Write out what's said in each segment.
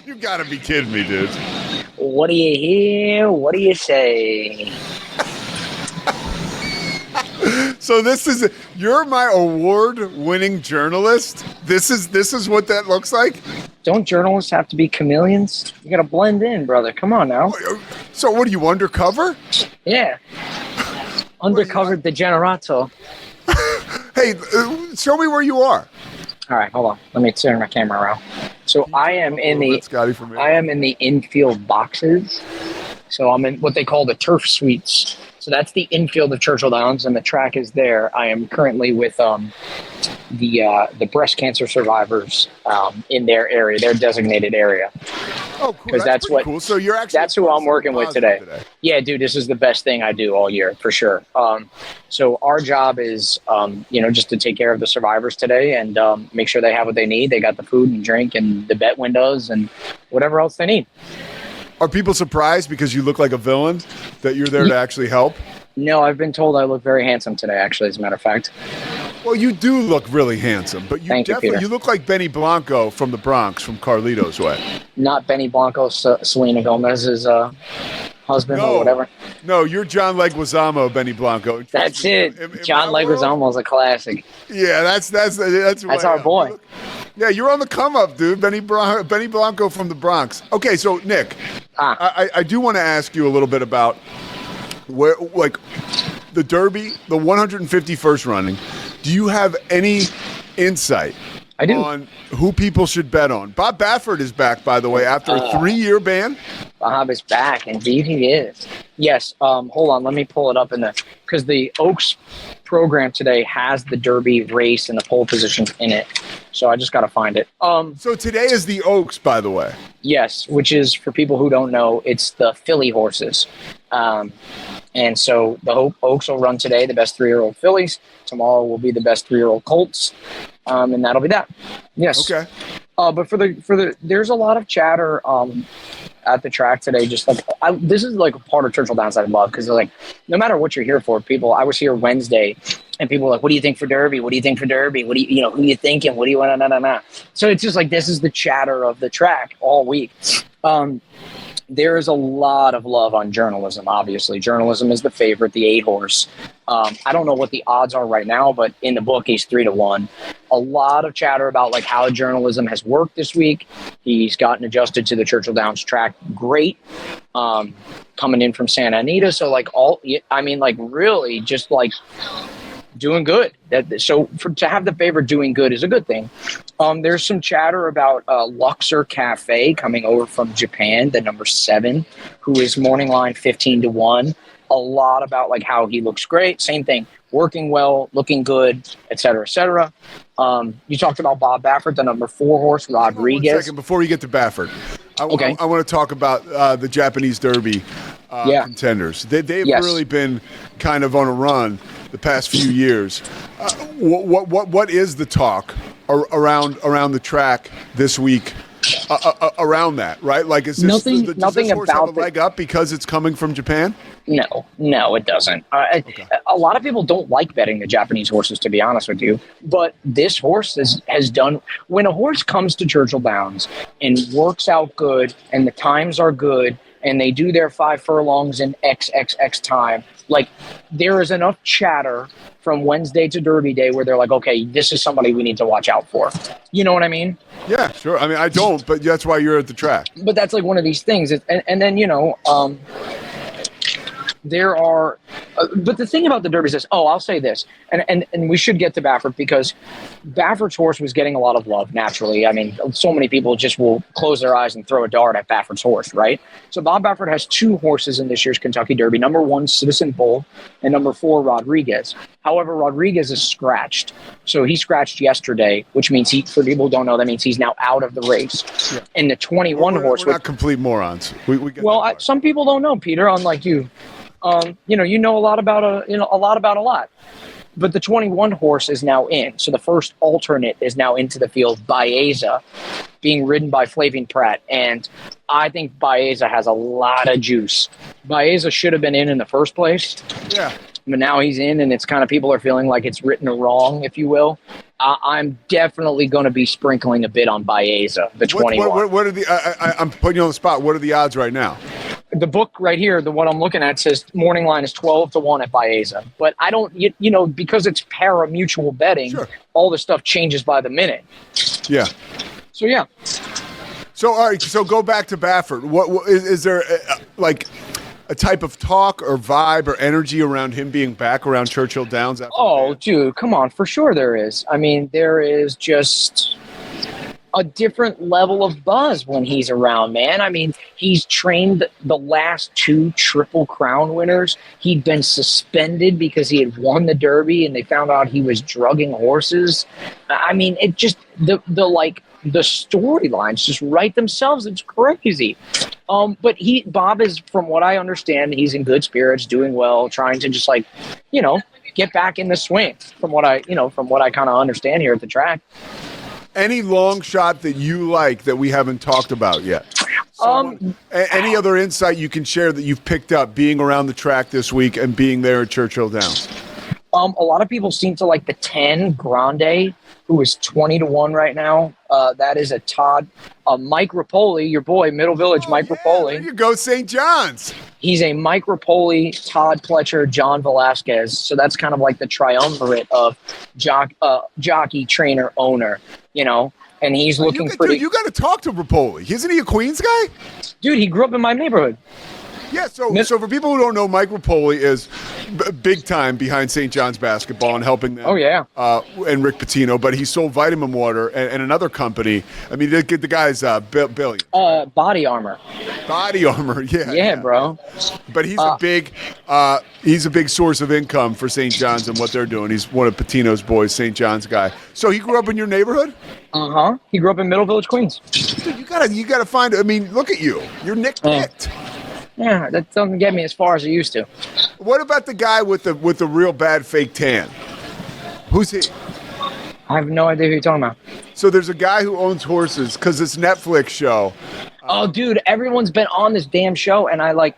You gotta be kidding me, dude. What do you hear? What do you say? So you're my award-winning journalist. This is what that looks like. Don't journalists have to be chameleons? You gotta blend in, brother. Come on now. So what are you, undercover? Yeah. Undercover degenerato. Hey, show me where you are. All right, hold on. Let me turn my camera around. So I am in the infield boxes. So I'm in what they call the turf suites. So that's the infield of Churchill Downs, and the track is there. I am currently with the breast cancer survivors in their area, their designated area. Oh, cool. That's what cool. So that's who I'm working with today. Yeah, dude, this is the best thing I do all year for sure. So our job is, just to take care of the survivors today and make sure they have what they need. They got the food and drink and the vet windows and whatever else they need. Are people surprised because you look like a villain that you're there to actually help? No, I've been told I look very handsome today, actually, as a matter of fact. Well, you do look really handsome, but you look like Benny Blanco from the Bronx, from Carlito's Way. Not Benny Blanco, Selena Gomez's husband or whatever. No, you're John Leguizamo, Benny Blanco. That's it. John Leguizamo is a classic. Yeah, that's our boy. Yeah, you're on the come up, dude. Benny Blanco from the Bronx. Okay, so Nick, I do want to ask you a little bit about where, like, the Derby, the 151st running. Do you have any insight on who people should bet on? Bob Baffert is back, by the way, after a 3-year ban. Bob is back. Indeed, he is. Yes. Hold on. Let me pull it up because the Oaks program today has the Derby race and the pole positions in it. So I just got to find it. So today is the Oaks, by the way. Yes, which is, for people who don't know, it's the filly horses. And so the Oaks will run today, the best 3-year-old fillies. Tomorrow will be the best 3-year-old colts. And that'll be that. Yes. Okay. But there's a lot of chatter at the track today. Just like this is like a part of Churchill Downs I love, because like no matter what you're here for, I was here Wednesday, and people were like, "What do you think for Derby? What do you think for Derby? What do you who you thinking? What do you want? Nah. So it's just like this is the chatter of the track all week. There is a lot of love on journalism, obviously. Journalism is the favorite, the 8-horse. I don't know what the odds are right now, but in the book, he's 3-1. A lot of chatter about like how journalism has worked this week. He's gotten adjusted to the Churchill Downs track. Great. Coming in from Santa Anita. So really just like doing good. To have the favorite doing good is a good thing. There's some chatter about Luxor Cafe coming over from Japan, the number 7, who is morning line 15-1. A lot about like how he looks great. Same thing, working well, looking good, et cetera, et cetera. You talked about Bob Baffert, the number 4 horse, Rodriguez. 1 second before you get to Baffert. I want to talk about the Japanese Derby contenders. They've really been kind of on a run the past few years. What is the talk around the track this week? Around that, right? Like, is this nothing does this horse about have a leg up because it's coming from Japan? No, it doesn't. A lot of people don't like betting the Japanese horses, to be honest with you. But this horse has done. When a horse comes to Churchill Downs and works out good, and the times are good, and they do their 5 furlongs in XXX time, like there is enough chatter from Wednesday to Derby Day where they're like, okay, this is somebody we need to watch out for. You know what I mean? Yeah, sure. I mean, I don't, but that's why you're at the track. But that's like one of these things. And then, there are, but the thing about the Derby is, I'll say this, and we should get to Baffert, because Baffert's horse was getting a lot of love naturally. I mean, so many people just will close their eyes and throw a dart at Baffert's horse, right? So Bob Baffert has 2 horses in this year's Kentucky Derby, number 1, Citizen Bull, and number 4, Rodriguez. However, Rodriguez is scratched. So he scratched yesterday, which means for people who don't know, that means he's now out of the race. Yeah. And the 21 horse. We're not complete morons. We get some people don't know, Peter, unlike you. You know a lot about a lot. But the 21 horse is now in. So the first alternate is now into the field, Baeza, being ridden by Flavien Prat. And I think Baeza has a lot of juice. Baeza should have been in the first place. Yeah. but now he's in, and it's kind of people are feeling like it's written wrong, if you will. I'm definitely going to be sprinkling a bit on Baeza, the 21. What are the? I'm putting you on the spot. What are the odds right now? The book right here, the one I'm looking at, says morning line is 12-1 at Baeza. But I don't, because it's pari-mutuel betting, sure, all the stuff changes by the minute. Yeah. So, yeah. So, all right, so go back to Baffert. What is there, a type of talk or vibe or energy around him being back around Churchill Downs? Dude, come on. For sure there is. I mean, there is just a different level of buzz when he's around, man. I mean, he's trained the last 2 Triple Crown winners. He'd been suspended because he had won the Derby and they found out he was drugging horses. I mean, it just, the storylines just write themselves. It's crazy. But Bob is, from what I understand, he's in good spirits, doing well, trying to just get back in the swing from what I kind of understand here at the track. Any long shot that you like that we haven't talked about yet? Any other insight you can share that you've picked up being around the track this week and being there at Churchill Downs? A lot of people seem to like the 10 Grande, who is 20-1 right now. That is a Todd, Mike Rapoli, your boy, Middle Village, Mike Rapoli. There you go, St. John's. He's a Mike Rapoli, Todd Pletcher, John Velasquez. So that's kind of like the triumvirate of jockey, trainer, owner, and he's looking pretty. Dude, you got to talk to Rapoli. Isn't he a Queens guy? Dude, he grew up in my neighborhood. Yeah, so for people who don't know, Mike Rapoli is big time behind St. John's basketball and helping them. Oh, yeah. And Rick Pitino, but he sold Vitamin Water and another company. I mean, the guy's Billy. Body Armor. Body Armor, yeah. Yeah, bro. But he's a big source of income for St. John's and what they're doing. He's one of Pitino's boys, St. John's guy. So he grew up in your neighborhood? Uh-huh. He grew up in Middle Village, Queens. Dude, you gotta find. I mean, look at you. You're Nick Picht. Yeah, that doesn't get me as far as it used to. What about the guy with the real bad fake tan? Who's he? I have no idea who you're talking about. So there's a guy who owns horses because this Netflix show. Oh, dude, everyone's been on this damn show, and I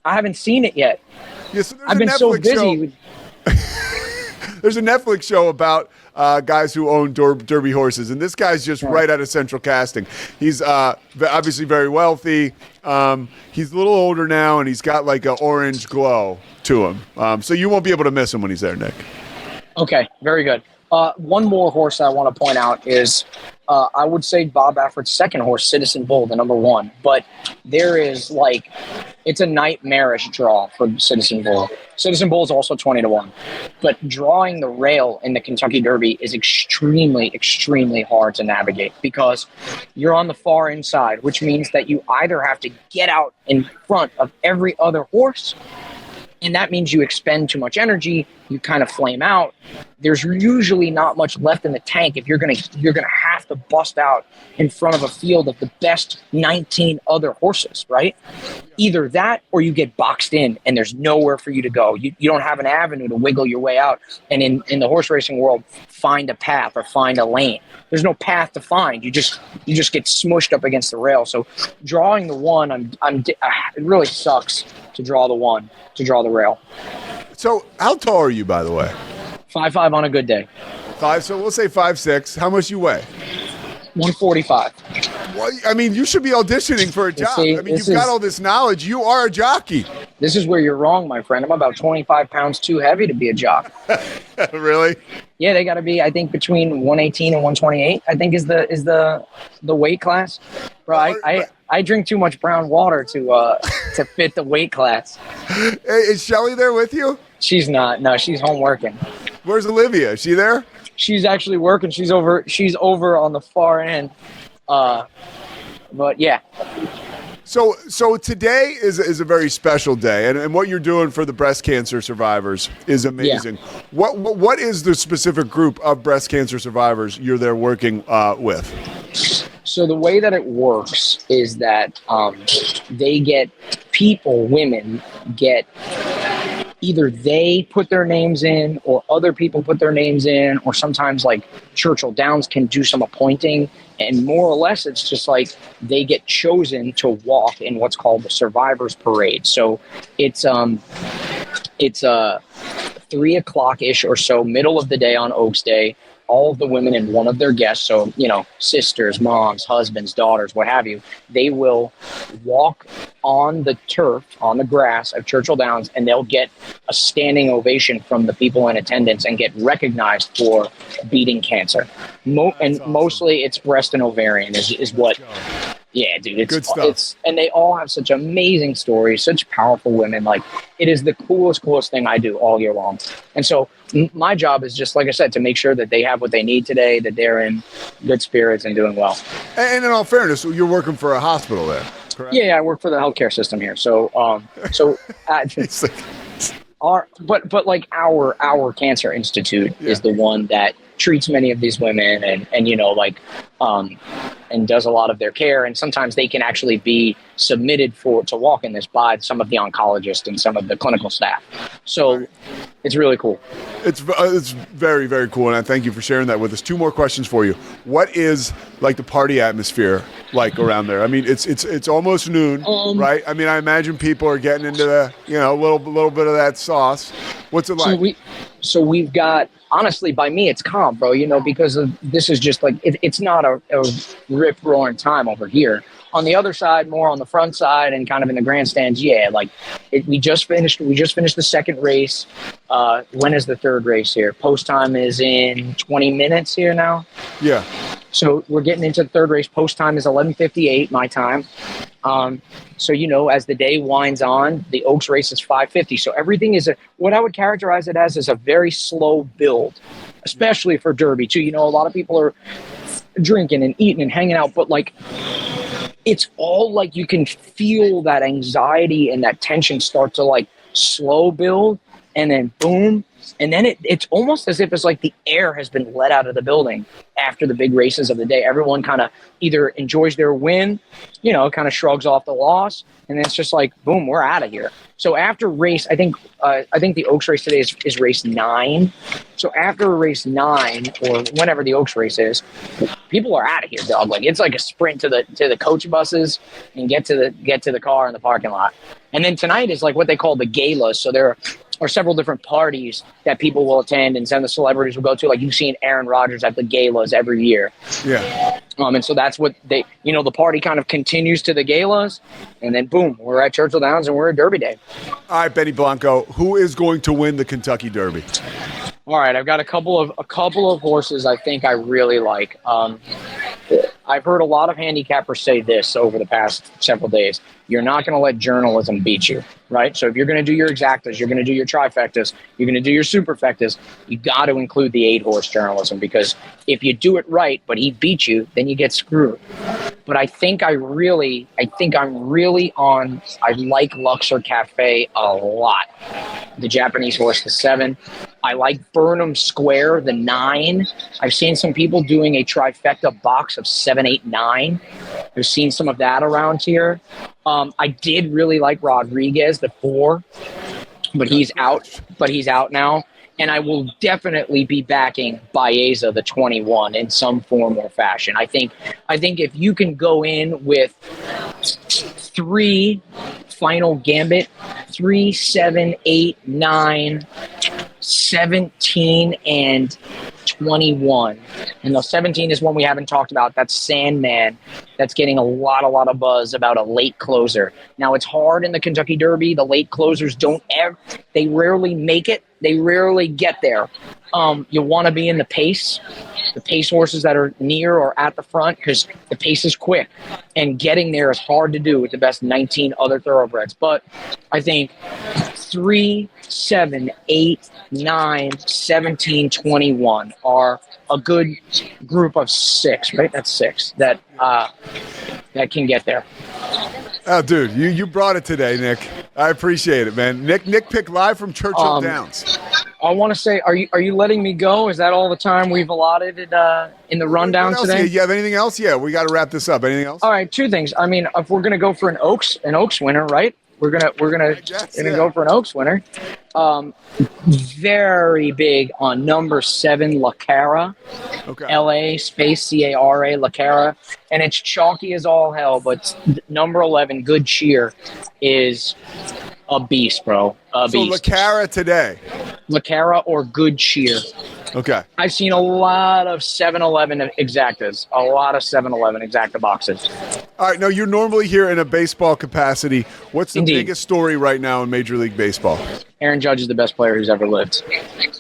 haven't seen it yet. Yeah, so I've been so busy. There's a Netflix show about guys who own Derby horses, and this guy's just right out of Central Casting. He's obviously very wealthy. He's a little older now, and he's got like an orange glow to him. So you won't be able to miss him when he's there, Nick. Okay, very good. One more horse I want to point out is I would say Bob Baffert's second horse, Citizen Bull, the number 1. But there is it's a nightmarish draw for Citizen Bull. Citizen Bull is also 20-1. But drawing the rail in the Kentucky Derby is extremely, extremely hard to navigate because you're on the far inside, which means that you either have to get out in front of every other horse, and that means you expend too much energy, you kind of flame out. There's usually not much left in the tank if you're gonna have to bust out in front of a field of the best 19 other horses, right? Either that or you get boxed in and there's nowhere for you to go. You don't have an avenue to wiggle your way out. And in the horse racing world, find a path or find a lane. There's no path to find. You just get smushed up against the rail. So drawing the 1, it really sucks to draw the 1, to draw the rail. So how tall are you, by the way? 5'5" on a good day. 5, so we'll say 5'6". How much you weigh? 145. Well, I mean, you should be auditioning for a job. See, I mean, you've got all this knowledge. You are a jockey. This is where you're wrong, my friend. I'm about 25 pounds too heavy to be a jock. Really? Yeah, they got to be, I think, between 118 and 128, I think is the weight class. Bro, I drink too much brown water to fit the weight class. Hey, is Shelly there with you? She's not. No, she's home working. Where's Olivia? Is she there? She's actually working. She's over on the far end. But yeah. So today is a very special day, and what you're doing for the breast cancer survivors is amazing. Yeah. What is the specific group of breast cancer survivors you're there working with? So the way that it works is that women get either they put their names in or other people put their names in, or sometimes like Churchill Downs can do some appointing, and more or less it's just like they get chosen to walk in what's called the Survivors Parade. So it's 3:00-ish or so, middle of the day on Oaks Day, all of the women and one of their guests, so, sisters, moms, husbands, daughters, what have you, they will walk on the turf, on the grass of Churchill Downs, and they'll get a standing ovation from the people in attendance and get recognized for beating cancer. Mostly it's breast and ovarian is what... Yeah, dude, it's good stuff. And they all have such amazing stories, such powerful women. Like, it is the coolest thing I do all year long. And so my job is just, like I said, to make sure that they have what they need today, that they're in good spirits and doing well. And in all fairness, you're working for a hospital there, correct? Yeah, I work for the healthcare system here. So, our cancer institute is the one that treats many of these women and and does a lot of their care, and sometimes they can actually be submitted to walk in this by some of the oncologists and some of the clinical staff. So it's really cool. It's very, very cool, and I thank you for sharing that with us. 2 more questions for you. What is like the party atmosphere like around there? I mean, it's almost noon, right? I mean, I imagine people are getting into the a little bit of that sauce. What's it like? So we've got, honestly, by me, it's calm, bro, because this is just like, it's not a rip-roaring time over here. On the other side, more on the front side and kind of in the grandstands, we just finished the second race. When is the third race here? Post time is in 20 minutes here now. Yeah. So we're getting into the third race. Post time is 11:58 my time. So, as the day winds on, the Oaks race is 5:50. So everything is what I would characterize it as is a very slow build, especially for Derby too. A lot of people are drinking and eating and hanging out, but like, it's all like you can feel that anxiety and that tension start to like slow build, and then boom. And then it's almost as if it's like the air has been let out of the building after the big races of the day. Everyone kind of either enjoys their win, kind of shrugs off the loss, and then it's just like, boom, we're out of here. So after race, I think the Oaks race today is race 9. So after race 9, or whenever the Oaks race is, people are out of here, dog. Like, it's like a sprint to the coach buses and get to the car in the parking lot. And then tonight is like what they call the galas. So there are several different parties that people will attend and some of the celebrities will go to. Like, you've seen Aaron Rodgers at the galas every year. Yeah. And so that's what the party kind of continues to the galas, and then boom, we're at Churchill Downs and we're at Derby Day. All right, Benny Blanco, who is going to win the Kentucky Derby? All right, I've got a couple of horses I think I really like. I've heard a lot of handicappers say this over the past several days. You're not going to let journalism beat you, right? So if you're going to do your exactas, you're going to do your trifectas, you're going to do your superfectas, you got to include the 8-horse journalism, because if you do it right, but he beats you, then you get screwed. But I like Luxor Cafe a lot. The Japanese horse, the 7. I like Burnham Square, the 9. I've seen some people doing a trifecta box of 7, 8, 9. I've seen some of that around here. I did really like Rodriguez, the 4, but he's out now. And I will definitely be backing Baeza, the 21, in some form or fashion. I think if you can go in with 3 Final Gambit, 3, 7, 8, 9, 17, and 21. And the 17 is one we haven't talked about. That's Sandman. That's getting a lot of buzz about a late closer. Now, it's hard in the Kentucky Derby. The late closers they rarely make it. They rarely get there. You want to be in the pace horses that are near or at the front, because the pace is quick, and getting there is hard to do with the best 19 other thoroughbreds. But I think 3, 7, 8, 9, 17, 21 are a good group of 6, right? That's 6 that can get there. Oh, dude, you brought it today, Nick. I appreciate it, man. Nick Picht live from Churchill Downs. I want to say, are you letting me go? Is that all the time we've allotted in the rundown today? You have anything else? Yeah, we got to wrap this up. Anything else? All right, 2 things. I mean, if we're gonna go for an Oaks winner, right? We're gonna go for an Oaks winner. Very big on number 7, La Cara. Okay. LA space CARA, La Cara, and it's chalky as all hell. But number 11, Good Cheer, is a beast, bro. A beast. So La Cara today. LaCara or Good Cheer. Okay. I've seen a lot of 7-Eleven Exactas, a lot of 7-Eleven Exacta boxes. All right. Now, you're normally here in a baseball capacity. What's the Indeed. biggest story right now in Major League Baseball? Aaron Judge is the best player who's ever lived.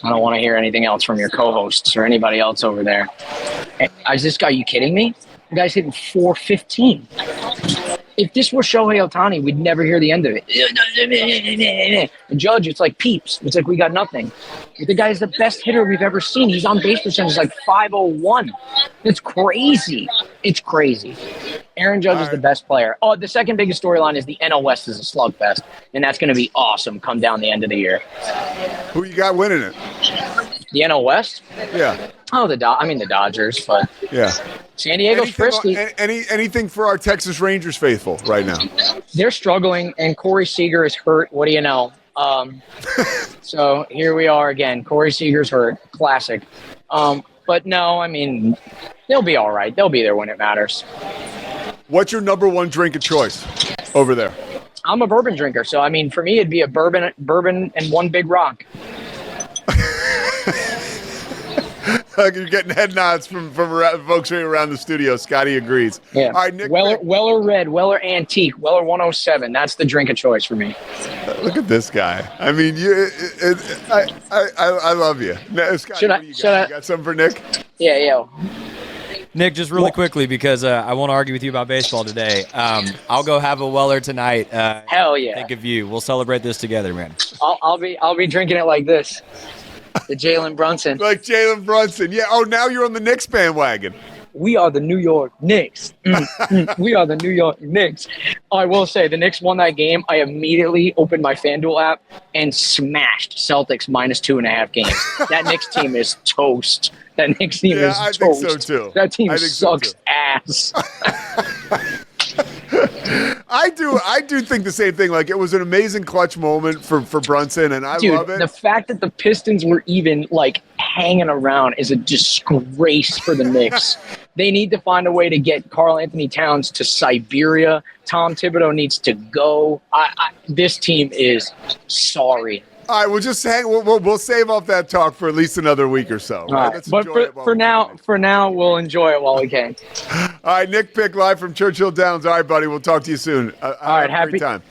I don't want to hear anything else from your co-hosts or anybody else over there. Is this guy, you kidding me? The guy's hitting 415. If this were Shohei Ohtani, we'd never hear the end of it. And Judge, it's like peeps. It's like we got nothing. The guy is the best hitter we've ever seen. He's on base percentage like 501. It's crazy. It's crazy. Aaron Judge is the best player. Oh, the second biggest storyline is the NL West is a slugfest, and that's going to be awesome come down the end of the year. Who you got winning it? The NL West? Yeah. Oh, the Dodgers, but yeah. San Diego's frisky. Anything for our Texas Rangers faithful right now? They're struggling, and Corey Seager is hurt. What do you know? So here we are again. Corey Seager's hurt. Classic. But no, I mean, they'll be all right. They'll be there when it matters. What's your number one drink of choice over there? I'm a bourbon drinker, so I mean, for me, it'd be a bourbon, and one big rock. You're getting head nods from folks right around the studio. Scotty agrees. Yeah. All right, Nick. Weller Red, Weller Antique, Weller 107. That's the drink of choice for me. Look at this guy. I mean, I love you. Scotty, what do you got? You got something for Nick? Yeah. Nick, just really quickly, because I won't argue with you about baseball today. I'll go have a Weller tonight. Hell yeah! Think of you. We'll celebrate this together, man. I'll be drinking it like this. The Jalen Brunson. Like Jalen Brunson. Yeah. Oh, now you're on the Knicks bandwagon. We are the New York Knicks. We are the New York Knicks. I will say, the Knicks won that game. I immediately opened my FanDuel app and smashed Celtics -2.5 games. That Knicks team is toast. That Knicks team is toast. I think so too. That team sucks ass. I do think the same thing. Like, it was an amazing clutch moment for Brunson, and I love it. The fact that the Pistons were even like hanging around is a disgrace for the Knicks. They need to find a way to get Karl Anthony Towns to Siberia. Tom Thibodeau needs to go. This team is sorry. All right, we'll just we'll save off that talk for at least another week or so. Right? Right. But for now, we'll enjoy it while we can. All right, Nick Picht live from Churchill Downs. All right, buddy, we'll talk to you soon. All right, happy time.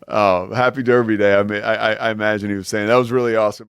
Oh, happy Derby Day. I mean, I imagine he was saying that was really awesome.